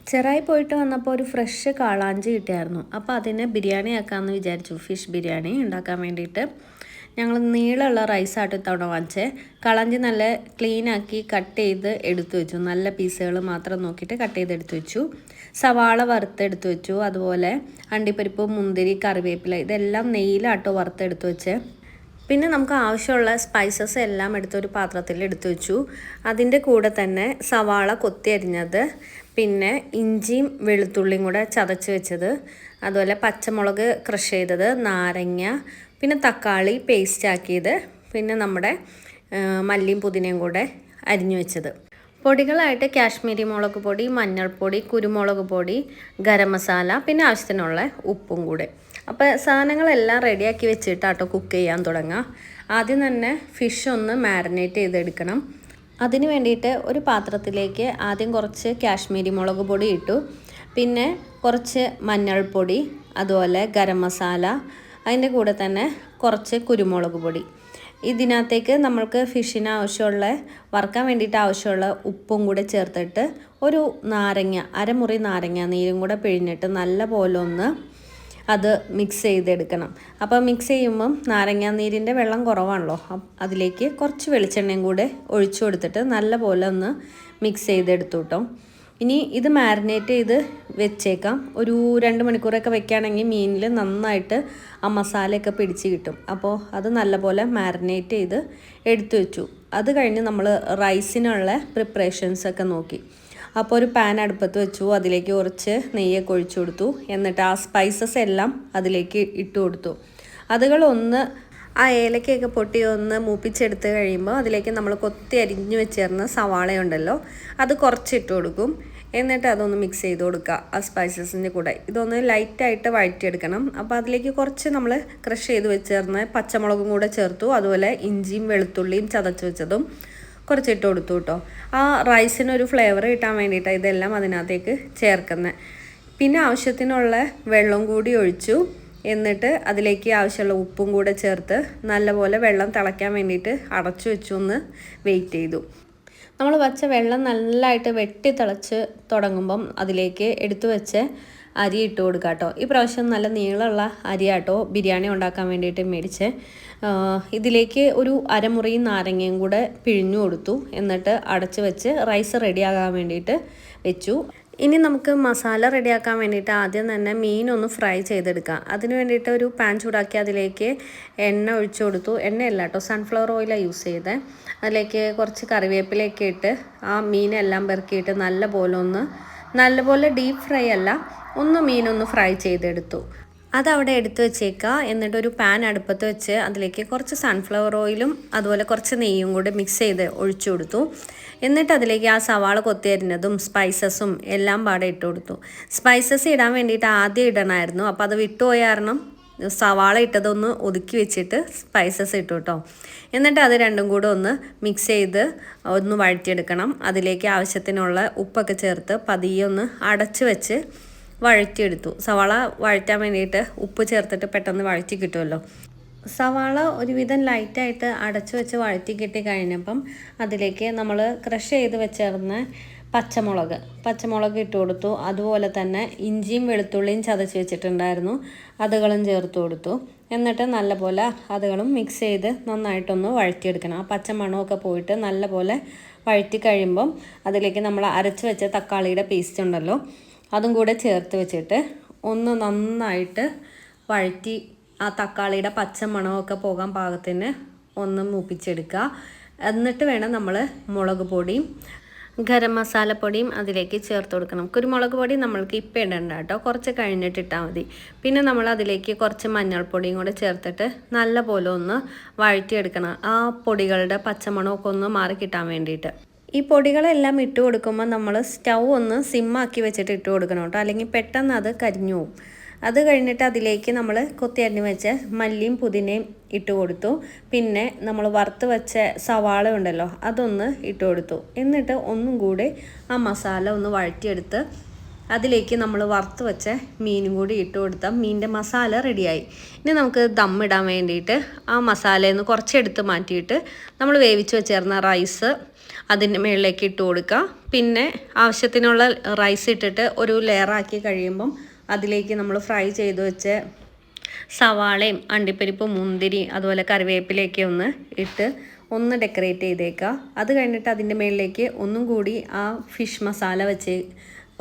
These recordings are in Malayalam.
ചെറായി പോയിട്ട് വന്നപ്പോൾ ഒരു ഫ്രഷ് കാളാഞ്ചി കിട്ടിയായിരുന്നു. അപ്പോൾ അതിനെ ബിരിയാണി ആക്കാമെന്ന് വിചാരിച്ചു. ഫിഷ് ബിരിയാണി ഉണ്ടാക്കാൻ വേണ്ടിയിട്ട് ഞങ്ങൾ നീളമുള്ള റൈസായിട്ട് ഇത്തവണ വാങ്ങിച്ചേ. കാളാഞ്ചി നല്ല ക്ലീനാക്കി കട്ട് ചെയ്ത് എടുത്തു വെച്ചു. നല്ല പീസുകൾ മാത്രം നോക്കിയിട്ട് കട്ട് ചെയ്ത് എടുത്തു വെച്ചു. സവാള വറുത്തെടുത്ത് വെച്ചു. അതുപോലെ അണ്ടിപ്പരിപ്പ്, മുന്തിരി, കറിവേപ്പില ഇതെല്ലാം നെയ്യിലാട്ടോ വറുത്തെടുത്ത് വെച്ചേ. പിന്നെ നമുക്ക് ആവശ്യമുള്ള സ്പൈസസ് എല്ലാം എടുത്തൊരു പാത്രത്തിൽ എടുത്തു വെച്ചു. അതിൻ്റെ കൂടെ തന്നെ സവാള കൊത്തി അരിഞ്ഞത്, പിന്നെ ഇഞ്ചിയും വെളുത്തുള്ളിയും കൂടെ ചതച്ച് വെച്ചത്, അതുപോലെ പച്ചമുളക് ക്രഷ് ചെയ്തത്, നാരങ്ങ, പിന്നെ തക്കാളി പേസ്റ്റ് ആക്കിയത്, പിന്നെ നമ്മുടെ മല്ലിയും പുതിനയും കൂടെ അരിഞ്ഞു വെച്ചത്. പൊടികളായിട്ട് കാശ്മീരി മുളക് പൊടി, മഞ്ഞൾപ്പൊടി, കുരുമുളക് പൊടി, ഗരം മസാല, പിന്നെ ആവശ്യത്തിനുള്ള ഉപ്പും കൂടെ. അപ്പോൾ സാധനങ്ങളെല്ലാം റെഡിയാക്കി വെച്ചിട്ടാട്ടോ കുക്ക് ചെയ്യാൻ തുടങ്ങുക. ആദ്യം തന്നെ ഫിഷ് ഒന്ന് മാരിനേറ്റ് ചെയ്തെടുക്കണം. അതിന് വേണ്ടിയിട്ട് ഒരു പാത്രത്തിലേക്ക് ആദ്യം കുറച്ച് കാശ്മീരി മുളക് പൊടി ഇട്ടു, പിന്നെ കുറച്ച് മഞ്ഞൾപ്പൊടി, അതുപോലെ ഗരം മസാല, അതിൻ്റെ കൂടെ തന്നെ കുറച്ച് കുരുമുളക് പൊടി. ഇതിനകത്തേക്ക് നമ്മൾക്ക് ഫിഷിന് ആവശ്യമുള്ള വറുക്കാൻ വേണ്ടിയിട്ട് ആവശ്യമുള്ള ഉപ്പും കൂടെ ചേർത്തിട്ട് ഒരു നാരങ്ങ, അരമുറി നാരങ്ങ നീരും കൂടെ പിഴിഞ്ഞിട്ട് നല്ല പോലെ ഒന്ന് അത് മിക്സ് ചെയ്തെടുക്കണം. അപ്പോൾ മിക്സ് ചെയ്യുമ്പം നാരങ്ങ നീരിൻ്റെ വെള്ളം കുറവാണല്ലോ, അതിലേക്ക് കുറച്ച് വെളിച്ചെണ്ണയും കൂടെ ഒഴിച്ചു കൊടുത്തിട്ട് നല്ല പോലെ ഒന്ന് മിക്സ് ചെയ്തെടുത്തു കേട്ടോ. ഇനി ഇത് മാരിനേറ്റ് ചെയ്ത് വെച്ചേക്കാം. ഒരു 2 മണിക്കൂറൊക്കെ വെക്കുകയാണെങ്കിൽ മീനിൽ നന്നായിട്ട് ആ മസാലയൊക്കെ പിടിച്ച് കിട്ടും. അപ്പോൾ അത് നല്ലപോലെ മാരിനേറ്റ് ചെയ്ത് എടുത്തു വെച്ചു. അത് കഴിഞ്ഞ് നമ്മൾ റൈസിനുള്ള പ്രിപ്പറേഷൻസൊക്കെ നോക്കി. അപ്പോൾ ഒരു പാൻ അടുപ്പത്ത് വെച്ചു. അതിലേക്ക് കുറച്ച് നെയ്യൊക്കെ ഒഴിച്ചു കൊടുത്തു. എന്നിട്ട് ആ സ്പൈസസ് എല്ലാം അതിലേക്ക് ഇട്ട് കൊടുത്തു. അതുകളൊന്ന് ആ ഏലക്കയൊക്കെ പൊട്ടി ഒന്ന് മൂപ്പിച്ചെടുത്ത് കഴിയുമ്പോൾ അതിലേക്ക് നമ്മൾ കൊത്തി അരിഞ്ഞു വെച്ചേർന്ന സവാളയുണ്ടല്ലോ, അത് കുറച്ചിട്ട് കൊടുക്കും. എന്നിട്ട് അതൊന്ന് മിക്സ് ചെയ്ത് കൊടുക്കുക ആ സ്പൈസസിൻ്റെ കൂടെ. ഇതൊന്ന് ലൈറ്റായിട്ട് വഴറ്റിയെടുക്കണം. അപ്പോൾ അതിലേക്ക് കുറച്ച് നമ്മൾ ക്രഷ് ചെയ്ത് വെച്ചേർന്ന പച്ചമുളകും കൂടെ ചേർത്തു. അതുപോലെ ഇഞ്ചിയും വെളുത്തുള്ളിയും ചതച്ച് വെച്ചതും കുറച്ചിട്ട് കൊടുത്തു കേട്ടോ. ആ റൈസിനൊരു ഫ്ലേവർ കിട്ടാൻ വേണ്ടിയിട്ടാണ് ഇതെല്ലാം അതിനകത്തേക്ക് ചേർക്കുന്നത്. പിന്നെ ആവശ്യത്തിനുള്ള വെള്ളം കൂടി ഒഴിച്ചു. എന്നിട്ട് അതിലേക്ക് ആവശ്യമുള്ള ഉപ്പും കൂടെ ചേർത്ത് നല്ലപോലെ വെള്ളം തിളയ്ക്കാൻ വേണ്ടിയിട്ട് അടച്ചു വെച്ചു ഒന്ന് വെയിറ്റ് ചെയ്തു. നമ്മൾ വച്ച വെള്ളം നല്ലതായിട്ട് വെട്ടി തിളച്ച് തുടങ്ങുമ്പം അതിലേക്ക് എടുത്തു വെച്ച് അരി ഇട്ട് കൊടുക്കുക കേട്ടോ. ഈ പ്രാവശ്യം നല്ല നീളമുള്ള അരിയാട്ടോ ബിരിയാണി ഉണ്ടാക്കാൻ വേണ്ടിയിട്ട് മേടിച്ച്. ഇതിലേക്ക് ഒരു അരമുറി നാരങ്ങയും കൂടെ പിഴിഞ്ഞു കൊടുത്തു. എന്നിട്ട് അടച്ച് വെച്ച് റൈസ് റെഡിയാകാൻ വേണ്ടിയിട്ട് വെച്ചു. ഇനി നമുക്ക് മസാല റെഡിയാക്കാൻ വേണ്ടിയിട്ട് ആദ്യം തന്നെ മീനൊന്ന് ഫ്രൈ ചെയ്തെടുക്കാം. അതിന് വേണ്ടിയിട്ട് ഒരു പാൻ ചൂടാക്കി അതിലേക്ക് എണ്ണ ഒഴിച്ചു കൊടുത്തു. എണ്ണയല്ല കേട്ടോ, സൺഫ്ലവർ ഓയിലാണ് യൂസ് ചെയ്തത്. അതിലേക്ക് കുറച്ച് കറിവേപ്പിലയൊക്കെ ഇട്ട് ആ മീനെല്ലാം പെറുക്കിയിട്ട് നല്ലപോലെ ഡീപ്പ് ഫ്രൈ അല്ല, മീനൊന്ന് ഫ്രൈ ചെയ്തെടുത്തു. അതവിടെ എടുത്ത് വെച്ചേക്കുക. എന്നിട്ടൊരു പാൻ അടുപ്പത്ത് വെച്ച് അതിലേക്ക് കുറച്ച് സൺഫ്ലവർ ഓയിലും അതുപോലെ കുറച്ച് നെയ്യും കൂടി മിക്സ് ചെയ്ത് ഒഴിച്ചു കൊടുത്തു. എന്നിട്ട് അതിലേക്ക് ആ സവാള കൊത്തി അരിഞ്ഞതും സ്പൈസസും എല്ലാം പാടെ ഇട്ട് കൊടുത്തു. സ്പൈസസ് ഇടാൻ വേണ്ടിയിട്ട് ആദ്യം ഇടണമായിരുന്നു. അപ്പോൾ അത് വിട്ടുപോയ കാരണം സവാള ഇട്ടതൊന്ന് ഒതുക്കി വെച്ചിട്ട് സ്പൈസസ് ഇട്ടു കേട്ടോ. എന്നിട്ട് അത് രണ്ടും കൂടെ ഒന്ന് മിക്സ് ചെയ്ത് ഒന്ന് വഴറ്റിയെടുക്കണം. അതിലേക്ക് ആവശ്യത്തിനുള്ള ഉപ്പൊക്കെ ചേർത്ത് പതിയെ ഒന്ന് അടച്ച് വെച്ച് വഴറ്റിയെടുത്തു. സവാള വഴറ്റാൻ വേണ്ടിയിട്ട് ഉപ്പ് ചേർത്തിട്ട് പെട്ടെന്ന് വഴറ്റി കിട്ടുമല്ലോ. സവാള ഒരുവിധം ലൈറ്റായിട്ട് അടച്ചു വെച്ച് വഴറ്റി കിട്ടി കഴിഞ്ഞപ്പം അതിലേക്ക് നമ്മൾ ക്രഷ് ചെയ്ത് വെച്ചേർന്ന പച്ചമുളക് ഇട്ട് കൊടുത്തു. അതുപോലെ തന്നെ ഇഞ്ചിയും വെളുത്തുള്ളിയും ചതച്ച് വെച്ചിട്ടുണ്ടായിരുന്നു, അതുകളും ചേർത്ത് കൊടുത്തു. എന്നിട്ട് നല്ലപോലെ അതുകളും മിക്സ് ചെയ്ത് നന്നായിട്ടൊന്ന് വഴറ്റിയെടുക്കണം. ആ പച്ചമണമൊക്കെ പോയിട്ട് നല്ലപോലെ വഴറ്റി കഴിയുമ്പം അതിലേക്ക് നമ്മൾ അരച്ച് വെച്ച തക്കാളിയുടെ പേസ്റ്റ് ഉണ്ടല്ലോ, അതും കൂടെ ചേർത്ത് വെച്ചിട്ട് ഒന്ന് നന്നായിട്ട് വഴറ്റി ആ തക്കാളിയുടെ പച്ചമണമൊക്കെ പോകാൻ പാകത്തിന് ഒന്ന് മൂപ്പിച്ചെടുക്കുക. എന്നിട്ട് വേണം നമ്മൾ മുളക് പൊടിയും ഗരം മസാലപ്പൊടിയും അതിലേക്ക് ചേർത്ത് കൊടുക്കണം. കുരുമുളക് പൊടി നമ്മൾക്ക് ഇപ്പം ഇടണ്ട കേട്ടോ, കുറച്ച് കഴിഞ്ഞിട്ട് ഇട്ടാൽ മതി. പിന്നെ നമ്മൾ അതിലേക്ക് കുറച്ച് മഞ്ഞൾപ്പൊടിയും കൂടെ ചേർത്തിട്ട് നല്ല പോലെ ഒന്ന് വഴറ്റിയെടുക്കണം, ആ പൊടികളുടെ പച്ചമണമൊക്കെ ഒന്ന് മാറി കിട്ടാൻ വേണ്ടിയിട്ട്. ഈ പൊടികളെല്ലാം ഇട്ട് കൊടുക്കുമ്പോൾ നമ്മൾ സ്റ്റൗ ഒന്ന് സിമ്മാക്കി വെച്ചിട്ട് ഇട്ട് കൊടുക്കണം കേട്ടോ, അല്ലെങ്കിൽ പെട്ടെന്ന് അത് കരിഞ്ഞു പോകും. അത് കഴിഞ്ഞിട്ട് അതിലേക്ക് നമ്മൾ കൊത്തി അരിഞ്ഞ് വെച്ച മല്ലിയും പുതിനയും ഇട്ട് കൊടുത്തു. പിന്നെ നമ്മൾ വറുത്ത് വെച്ച സവാള ഉണ്ടല്ലോ, അതൊന്ന് ഇട്ട് കൊടുത്തു. എന്നിട്ട് ഒന്നും കൂടി ആ മസാല ഒന്ന് വഴറ്റിയെടുത്ത് അതിലേക്ക് നമ്മൾ വറുത്ത് വെച്ച മീനും കൂടി ഇട്ട് കൊടുത്താൽ മീനിൻ്റെ മസാല റെഡിയായി. ഇനി നമുക്ക് ദമ്മിടാൻ വേണ്ടിയിട്ട് ആ മസാലയിൽ നിന്ന് കുറച്ചെടുത്ത് മാറ്റിയിട്ട് നമ്മൾ വേവിച്ച് വെച്ചേർന്ന റൈസ് അതിൻ്റെ മുകളിലേക്ക് ഇട്ട് കൊടുക്കുക. പിന്നെ ആവശ്യത്തിനുള്ള റൈസ് ഇട്ടിട്ട് ഒരു ലെയറാക്കി കഴിയുമ്പം അതിലേക്ക് നമ്മൾ ഫ്രൈ ചെയ്ത് വെച്ച സവാളയും അണ്ടിപ്പരിപ്പും മുന്തിരി അതുപോലെ കറിവേപ്പിലയൊക്കെ ഒന്ന് ഇട്ട് ഒന്ന് ഡെക്കറേറ്റ് ചെയ്തേക്കുക. അത് കഴിഞ്ഞിട്ട് അതിൻ്റെ മുകളിലേക്ക് ഒന്നും കൂടി ആ ഫിഷ് മസാല വെച്ച്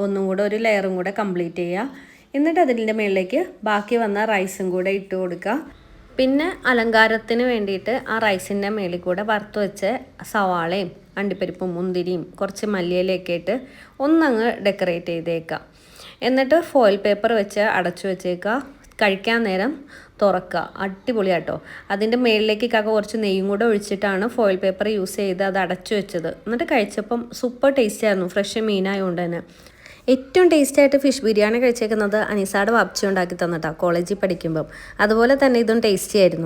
ഒന്നും കൂടെ ഒരു ലെയറും കൂടെ കംപ്ലീറ്റ് ചെയ്യുക. എന്നിട്ട് അതിൻ്റെ മുകളിലേക്ക് ബാക്കി വന്ന റൈസും കൂടെ ഇട്ട് കൊടുക്കുക. പിന്നെ അലങ്കാരത്തിന് വേണ്ടിയിട്ട് ആ റൈസിൻ്റെ മുകളിൽ കൂടെ വറുത്ത് വെച്ച് സവാളയും അണ്ടിപ്പരിപ്പും മുന്തിരിയും കുറച്ച് മല്ലിയിലയൊക്കെ ഇട്ട് ഒന്നങ്ങ് ഡെക്കറേറ്റ് ചെയ്തേക്കുക. എന്നിട്ട് ഫോയിൽ പേപ്പർ വെച്ച് അടച്ചു വെച്ചേക്കുക. കഴിക്കാൻ നേരം തുറക്കുക. അടിപൊളിയാട്ടോ. അതിൻ്റെ മുകളിലേക്ക് കുറച്ച് നെയ്യും കൂടെ ഒഴിച്ചിട്ടാണ് ഫോയിൽ പേപ്പർ യൂസ് ചെയ്ത് അത് അടച്ചു വെച്ചത്. എന്നിട്ട് കഴിച്ചപ്പം സൂപ്പർ ടേസ്റ്റ് ആയിരുന്നു, ഫ്രഷ് മീനായതുകൊണ്ട് തന്നെ. ഏറ്റവും ടേസ്റ്റായിട്ട് ഫിഷ് ബിരിയാണി കഴിച്ചേക്കുന്നത് അനീസാടെ വാപ്പച്ചി ഉണ്ടാക്കി തന്നിട്ടാണ് കോളേജിൽ പഠിക്കുമ്പം. അതുപോലെ തന്നെ ഇതും ടേസ്റ്റി ആയിരുന്നു.